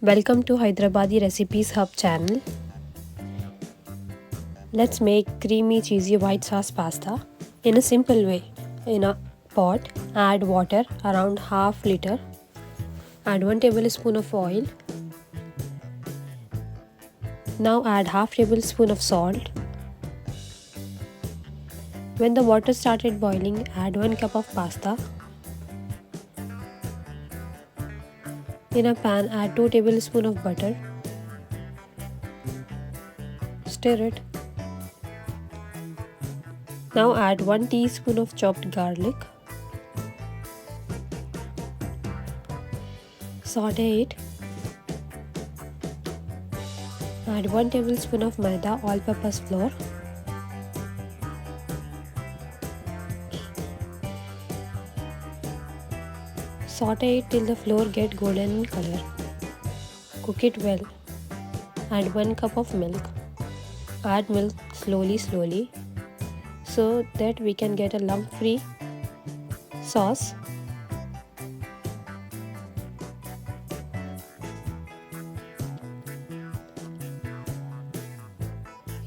Welcome to Hyderabadi Recipes Hub channel. Let's make creamy cheesy white sauce pasta in a simple way. In a pot, add water around half liter. Add 1 tablespoon of oil. Now add half tablespoon of salt. When the water started boiling, add 1 cup of pasta. In a pan, add 2 tablespoons of butter. Stir it. Now add 1 teaspoon of chopped garlic. Saute it. Add 1 tablespoon of maida all-purpose flour. Saute it till the flour gets golden in color. Cook it well. Add 1 cup of milk. Add milk slowly so that we can get a lump-free sauce.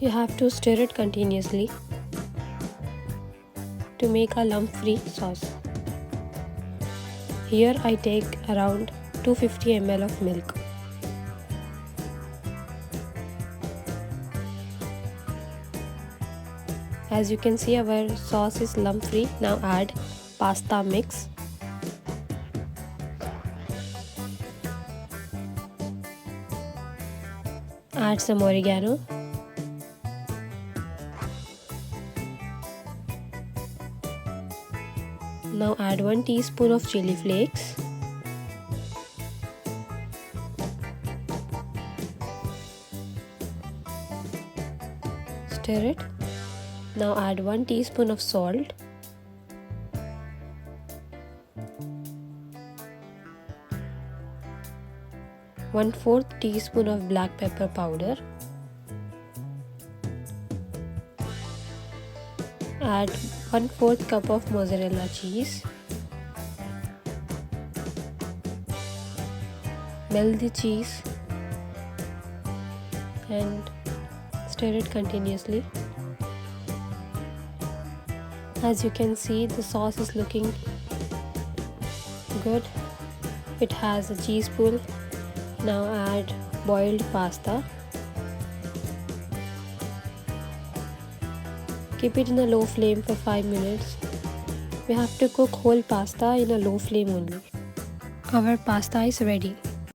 You have to stir it continuously to make a lump-free sauce. Here I take around 250 ml of milk. As you can see, our sauce is lump-free. Now add pasta mix. Add some oregano. Now add 1 teaspoon of chili flakes. Stir it. Now add 1 teaspoon of salt. One-fourth teaspoon of black pepper powder. Add 1/4 cup of mozzarella cheese. Melt the cheese and stir it continuously. As you can see, the sauce is looking good. It has a cheese pool. Now add boiled pasta. Keep it in a low flame for 5 minutes. We have to cook whole pasta in a low flame only. Our pasta is ready.